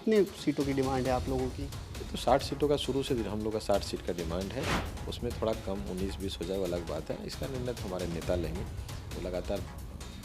कितनी सीटों की डिमांड है आप लोगों की? तो 60 सीटों का शुरू से हम लोग का 60 सीट का डिमांड है। उसमें थोड़ा कम 19-20 हो जाए वो अलग बात है। इसका निर्णय तो हमारे नेता लेंगे। तो लगातार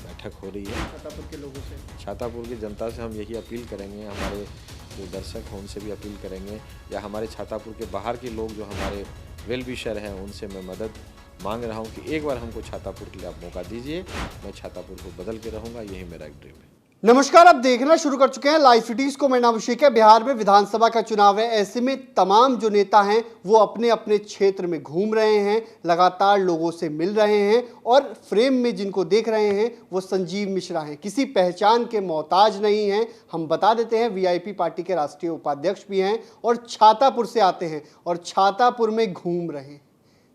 बैठक हो रही है। छातापुर के लोगों से, छातापुर की जनता से हम यही अपील करेंगे, हमारे जो दर्शक हैं उनसे भी अपील करेंगे, या हमारे छातापुर के बाहर के लोग जो हमारे वेल विशर हैं उनसे मैं मदद मांग रहा हूं कि एक बार हमको छातापुर के लिए आप मौका दीजिए। मैं छातापुर को बदल के रहूँगा, यही मेरा एक ड्रीम है। नमस्कार, आप देखना शुरू कर चुके हैं लाइव सिटीज को। मैं नाम अभिषेक है। बिहार में विधानसभा का चुनाव है। ऐसे में तमाम जो नेता हैं वो अपने अपने क्षेत्र में घूम रहे हैं, लगातार लोगों से मिल रहे हैं, और फ्रेम में जिनको देख रहे हैं वो संजीव मिश्रा हैं, किसी पहचान के मोहताज नहीं हैं। हम बता देते हैं वीआईपी पार्टी के राष्ट्रीय उपाध्यक्ष भी हैं और छातापुर से आते हैं और छातापुर में घूम रहे हैं।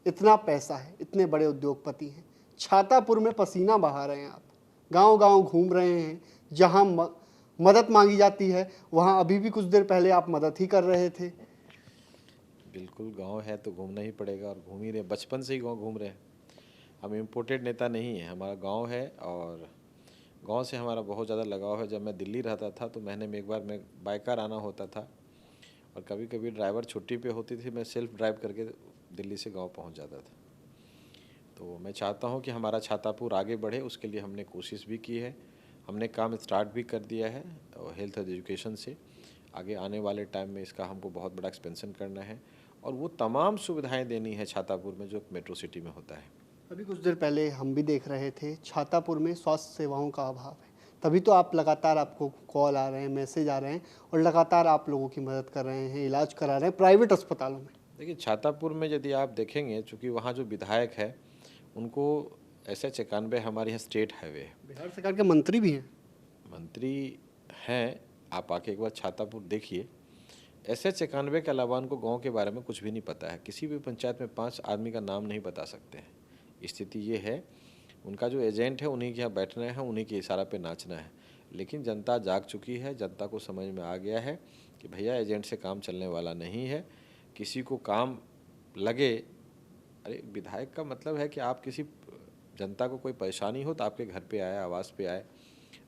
इतना पैसा है, इतने बड़े उद्योगपति हैं, छातापुर में पसीना बहा रहे हैं। आप गांव गांव घूम रहे हैं, जहां मदद मांगी जाती है वहां अभी भी कुछ देर पहले आप मदद ही कर रहे थे। बिल्कुल, गांव है तो घूमना ही पड़ेगा और घूम ही रहे, बचपन से ही गांव घूम रहे हैं। हम इम्पोर्टेड नेता नहीं है, हमारा गांव है और गांव से हमारा बहुत ज़्यादा लगाव है। जब मैं दिल्ली रहता था तो महीने में एक बार मैं बाइकर आना होता था, और कभी कभी ड्राइवर छुट्टी पे होती थी, मैं सेल्फ ड्राइव करके दिल्ली से गांव पहुंच जाता था। तो मैं चाहता हूं कि हमारा छातापुर आगे बढ़े, उसके लिए हमने कोशिश भी की है। हमने काम स्टार्ट भी कर दिया है और हेल्थ एजुकेशन से आगे आने वाले टाइम में इसका हमको बहुत बड़ा एक्सपेंशन करना है और वो तमाम सुविधाएं देनी है छातापुर में जो मेट्रो सिटी में होता है। अभी कुछ देर पहले हम भी देख रहे थे छातापुर में स्वास्थ्य सेवाओं का अभाव है, तभी तो आप लगातार, आपको कॉल आ रहे हैं, मैसेज आ रहे हैं और लगातार आप लोगों की मदद कर रहे हैं, इलाज करा रहे हैं प्राइवेट अस्पतालों में। देखिए, छातापुर में यदि आप देखेंगे, चूँकि वहाँ जो विधायक है उनको SH91 हमारे यहाँ स्टेट हाईवे है। बिहार सरकार के मंत्री भी हैं। मंत्री हैं, आप आके एक बार छातापुर देखिए। SH91 के अलावा उनको गांव के बारे में कुछ भी नहीं पता है। किसी भी पंचायत में 5 आदमी का नाम नहीं बता सकते हैं। स्थिति ये है, उनका जो एजेंट है उन्हीं के यहाँ बैठना है, उन्हीं के इशारा पे नाचना है। लेकिन जनता जाग चुकी है, जनता को समझ में आ गया है कि भैया एजेंट से काम चलने वाला नहीं है। किसी को काम लगे, अरे विधायक का मतलब है कि आप किसी जनता को कोई परेशानी हो तो आपके घर पे आए, आवास पे आए,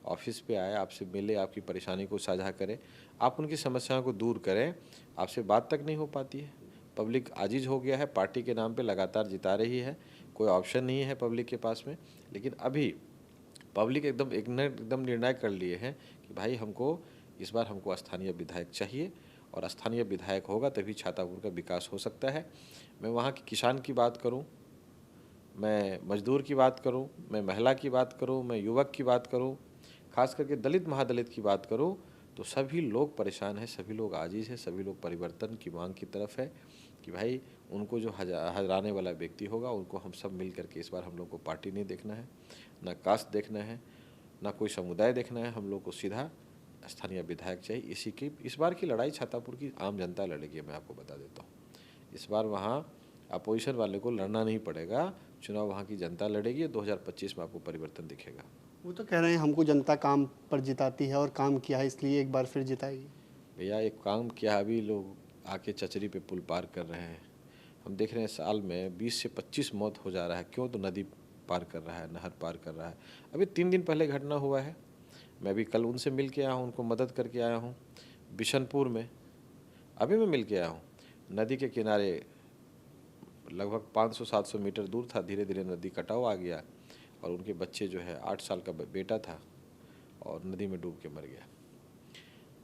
ऑफिस पे आए, आपसे मिले, आपकी परेशानी को साझा करें, आप उनकी समस्याओं को दूर करें। आपसे बात तक नहीं हो पाती है। पब्लिक आजिज हो गया है, पार्टी के नाम पे लगातार जिता रही है, कोई ऑप्शन नहीं है पब्लिक के पास में। लेकिन अभी पब्लिक एकदम निर्णय कर लिए हैं कि भाई हमको इस बार हमको स्थानीय विधायक चाहिए, और स्थानीय विधायक होगा तभी छातापुर का विकास हो सकता है। मैं वहाँ के किसान की बात करूँ, मैं मजदूर की बात करूं, मैं महिला की बात करूं, मैं युवक की बात करूं, खास करके दलित महादलित की बात करूं, तो सभी लोग परेशान हैं, सभी लोग आजिज हैं, सभी लोग परिवर्तन की मांग की तरफ है कि भाई उनको जो हराने वाला व्यक्ति होगा उनको हम सब मिल करके, इस बार हम लोग को पार्टी नहीं देखना है, ना कास्ट देखना है, ना कोई समुदाय देखना है, हम लोग को सीधा स्थानीय विधायक चाहिए। इस बार की लड़ाई छातापुर की आम जनता लड़ेगी। मैं आपको बता देता हूँ, इस बार वहाँ अपोजिशन वाले को लड़ना नहीं पड़ेगा, चुनाव वहाँ की जनता लड़ेगी। 2025 में आपको परिवर्तन दिखेगा। वो तो कह रहे हैं हमको जनता काम पर जिताती है और काम किया है इसलिए एक बार फिर जिताएगी। भैया एक काम किया, अभी लोग आके चचरी पे पुल पार कर रहे हैं। हम देख रहे हैं साल में 20 से 25 मौत हो जा रहा है। क्यों? तो नदी पार कर रहा है, नहर पार कर रहा है। अभी 3 दिन पहले घटना हुआ है, मैं भी कल उनसे मिल के आया हूँ, उनको मदद करके आया हूँ बिशनपुर में। अभी मैं मिल के आया हूँ, नदी के किनारे लगभग 500-700 मीटर दूर था, धीरे धीरे नदी कटाव आ गया और उनके बच्चे जो है 8 साल का बेटा था और नदी में डूब के मर गया।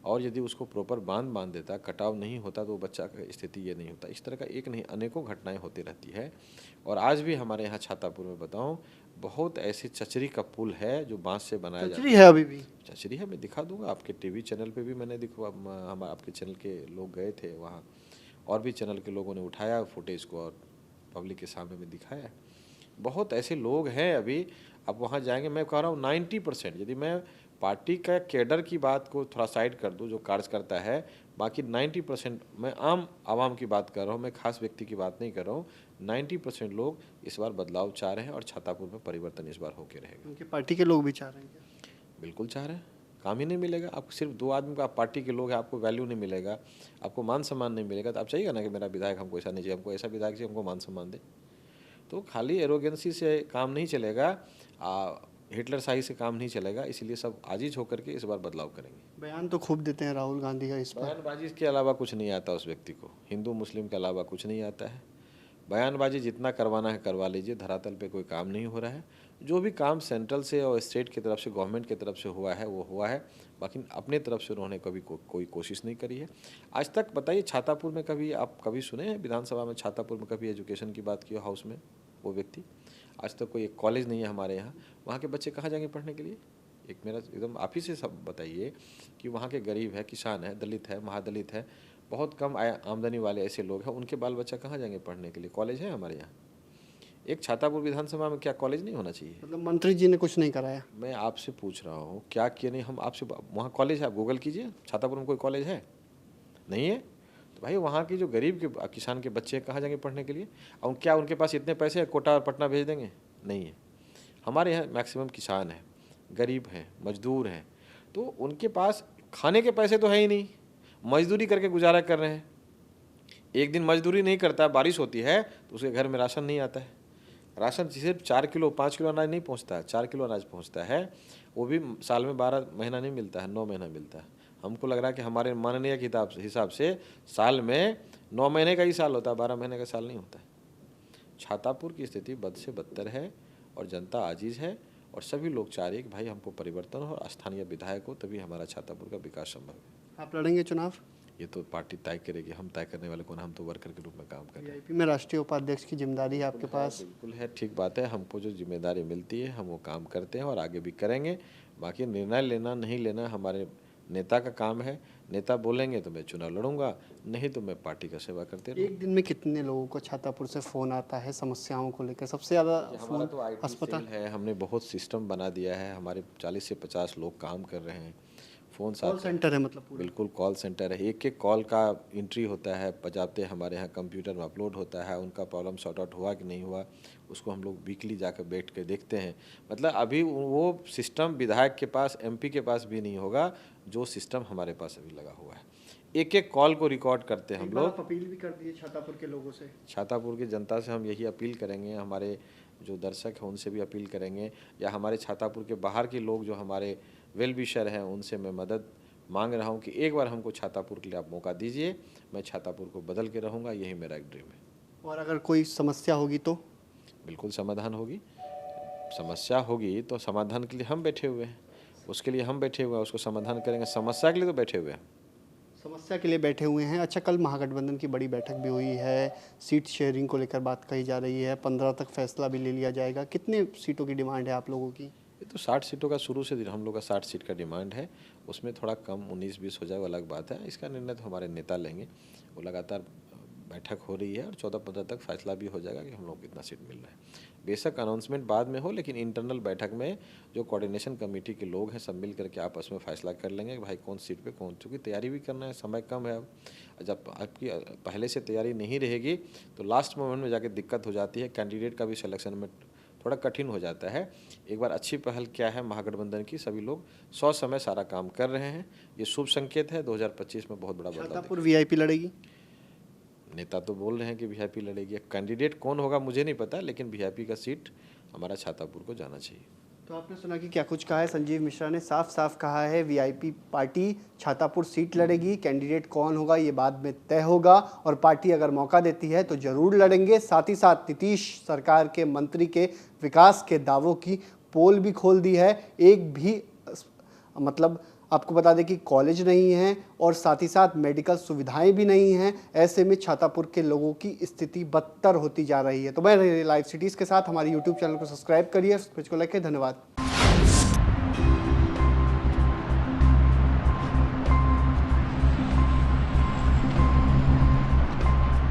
और यदि उसको प्रॉपर बांध देता, कटाव नहीं होता, तो बच्चा का स्थिति ये नहीं होता। इस तरह का एक नहीं अनेकों घटनाएं होती रहती है। और आज भी हमारे यहाँ छातापुर में बताऊँ, बहुत ऐसी चचरी का पुल है जो बांस से बनाया जाता है। अभी भी चचरी है, मैं दिखा दूंगा आपके टीवी चैनल पे भी मैंने हम आपके चैनल के लोग गए थे वहाँ, और भी चैनल के लोगों ने उठाया फुटेज को और पब्लिक के सामने में दिखाया। बहुत ऐसे लोग हैं अभी, आप वहाँ जाएंगे, मैं कह रहा हूँ 90%, यदि मैं पार्टी का कैडर की बात को थोड़ा साइड कर दूँ जो कार्य करता है, बाकी 90% मैं आम आवाम की बात कर रहा हूँ, मैं खास व्यक्ति की बात नहीं कर रहा हूँ। 90% लोग इस बार बदलाव चाह रहे हैं और छातापुर में परिवर्तन इस बार होके रहेगा। उनकी पार्टी के लोग भी चाह रहे हैं क्या? बिल्कुल चाह रहे हैं। काम ही नहीं मिलेगा आपको, सिर्फ 2 आदमी का पार्टी के लोग हैं, आपको वैल्यू नहीं मिलेगा, आपको मान सम्मान नहीं मिलेगा। तो आप चाहिए ना कि मेरा विधायक हमको ऐसा नहीं चाहिए, हमको ऐसा विधायक चाहिए, हमको मान सम्मान दे। तो खाली एरोगेंसी से काम नहीं चलेगा। हिटलर शाही से काम नहीं चलेगा, इसीलिए सब आजिज होकर के इस बार बदलाव करेंगे। बयान तो खूब देते हैं राहुल गांधी का इस पर। बयानबाजी के अलावा कुछ नहीं आता उस व्यक्ति को, हिंदू मुस्लिम के अलावा कुछ नहीं आता है। बयानबाजी जितना करवाना है करवा लीजिए, धरातल पे कोई काम नहीं हो रहा है। जो भी काम सेंट्रल से और स्टेट की तरफ से, गवर्नमेंट की तरफ से हुआ है वो हुआ है, बाकी अपने तरफ से उन्होंने कभी कोई कोशिश नहीं करी है आज तक। बताइए छातापुर में कभी आप कभी सुने हैं विधानसभा में छातापुर में कभी एजुकेशन की बात की हो हाउस में वो व्यक्ति? आज तक कोई एक कॉलेज नहीं है हमारे यहाँ, वहाँ के बच्चे कहाँ जाएंगे पढ़ने के लिए? एक मेरा एकदम आप ही से सब बताइए कि वहाँ के गरीब है, किसान है, दलित है, महादलित है, बहुत कम आमदनी वाले ऐसे लोग हैं, उनके बाल बच्चा कहाँ जाएंगे पढ़ने के लिए? कॉलेज है हमारे यहाँ? एक छातापुर विधानसभा में क्या कॉलेज नहीं होना चाहिए? मतलब मंत्री जी ने कुछ नहीं कराया? मैं आपसे पूछ रहा हूँ क्या किए नहीं, हम आपसे वहाँ कॉलेज है, आप गूगल कीजिए छातापुर में कोई कॉलेज है? नहीं है तो भाई वहाँ की जो गरीब के किसान के बच्चे कहाँ जाएंगे पढ़ने के लिए? और क्या उनके पास इतने पैसे है कोटा और पटना भेज देंगे? नहीं है। हमारे यहाँ मैक्सिमम किसान है, गरीब हैं, मजदूर हैं, तो उनके पास खाने के पैसे तो है ही नहीं, मजदूरी करके गुजारा कर रहे हैं। एक दिन मजदूरी नहीं करता, बारिश होती है तो उसके घर में राशन नहीं आता है। राशन सिर्फ 4 किलो 5 किलो अनाज नहीं पहुंचता है, 4 किलो अनाज पहुंचता है, वो भी साल में 12 महीना नहीं मिलता है, 9 महीना मिलता है। हमको लग रहा है कि हमारे माननीय किताब हिसाब से साल में 9 महीने का ही साल होता है, 12 महीने का साल नहीं होता है। छातापुर की स्थिति बद से बदतर है और जनता आजीज है और सभी लोग चाह रहे हैं कि भाई हमको परिवर्तन हो और स्थानीय विधायक हो, तभी हमारा छातापुर का विकास संभव है। आप लड़ेंगे चुनाव? ये तो पार्टी तय करेगी, हम तय करने वाले कौन? हम तो वर्कर के रूप में काम कर रहे हैं। वीआईपी में राष्ट्रीय उपाध्यक्ष की जिम्मेदारी है आपके पास? बिल्कुल है, ठीक बात है। हमको जो जिम्मेदारी मिलती है हम वो काम करते हैं और आगे भी करेंगे। बाकी निर्णय लेना नहीं लेना हमारे नेता का काम है। नेता बोलेंगे तो मैं चुनाव लड़ूंगा, नहीं तो मैं पार्टी का सेवा करते रहूँगा। एक दिन में कितने लोगों को छातापुर से फ़ोन आता है समस्याओं को लेकर? सबसे ज़्यादा हमारा फ़ोन तो IT अस्पताल सेल है, हमने बहुत सिस्टम बना दिया है, हमारे 40 से 50 लोग काम कर रहे हैं। फ़ोन कॉल सेंटर है मतलब पूरा? बिल्कुल कॉल सेंटर है, एक एक कॉल का एंट्री होता है, बजाते हमारे यहाँ कंप्यूटर में अपलोड होता है, उनका प्रॉब्लम सॉर्ट आउट हुआ कि नहीं हुआ उसको हम लोग वीकली जाकर बैठ के देखते हैं। मतलब अभी वो सिस्टम विधायक के पास, MP के पास भी नहीं होगा जो सिस्टम हमारे पास अभी लगा हुआ है। एक एक कॉल को रिकॉर्ड करते हैं हम लोग। अपील भी कर दिए छातापुर के लोगों से? छातापुर की जनता से हम यही अपील करेंगे, हमारे जो दर्शक हैं उनसे भी अपील करेंगे, या हमारे छातापुर के बाहर के लोग जो हमारे वेल विशर हैं उनसे मैं मदद मांग रहा हूं कि एक बार हमको छातापुर के लिए आप मौका दीजिए, मैं छातापुर को बदल के रहूंगा, यही मेरा एक ड्रीम है। और अगर कोई समस्या होगी तो? बिल्कुल समाधान होगी। समस्या होगी तो समाधान के लिए हम बैठे हुए हैं, उसके लिए हम बैठे हुए हैं, उसको समाधान करेंगे। समस्या के लिए तो बैठे हुए हैं। समस्या के लिए बैठे हुए हैं। अच्छा, कल महागठबंधन की बड़ी बैठक भी हुई है, सीट शेयरिंग को लेकर बात कही जा रही है, 15 तक फैसला भी ले लिया जाएगा। कितने सीटों की डिमांड है आप लोगों की? ये तो 60 सीटों का शुरू से हम लोग का 60 सीट का डिमांड है, उसमें थोड़ा कम 19-20 हो जाए वो अलग बात है। इसका निर्णय तो हमारे नेता लेंगे, वो लगातार बैठक हो रही है और 14-15 तक फैसला भी हो जाएगा कि हम लोग कितना सीट मिल रहा है। बेशक अनाउंसमेंट बाद में हो, लेकिन इंटरनल बैठक में जो कोऑर्डिनेशन कमेटी के लोग हैं सब मिल करके आपस में फैसला कर लेंगे कि भाई कौन सीट पे कौन, चूँकि तैयारी भी करना है, समय कम है। अब जब आपकी पहले से तैयारी नहीं रहेगी तो लास्ट मोमेंट में जाके दिक्कत हो जाती है, कैंडिडेट का भी सिलेक्शन में थोड़ा कठिन हो जाता है। एक बार अच्छी पहल क्या है महागठबंधन की, सभी लोग 100 समय सारा काम कर रहे हैं, ये शुभ संकेत है। 2025 में बहुत बड़ा बदलाव। छातापुर वीआईपी लड़ेगी? नेता तो बोल रहे हैं कि वीआईपी लड़ेगी, कैंडिडेट कौन होगा मुझे नहीं पता, लेकिन वीआईपी का सीट हमारा छातापुर को जाना चाहिए। तो आपने सुना कि क्या कुछ कहा है संजीव मिश्रा ने, साफ साफ कहा है वीआईपी पार्टी छातापुर सीट लड़ेगी, कैंडिडेट कौन होगा ये बाद में तय होगा और पार्टी अगर मौका देती है तो जरूर लड़ेंगे। साथ ही साथ नीतीश सरकार के मंत्री के विकास के दावों की पोल भी खोल दी है। एक भी मतलब आपको बता दें कि कॉलेज नहीं है और साथ ही साथ मेडिकल सुविधाएं भी नहीं हैं। ऐसे में छातापुर के लोगों की स्थिति बदतर होती जा रही है। तो मैं लाइव सिटीज़ के साथ हमारे YouTube चैनल को सब्सक्राइब करिए, पेज को लाइक करिए। धन्यवाद।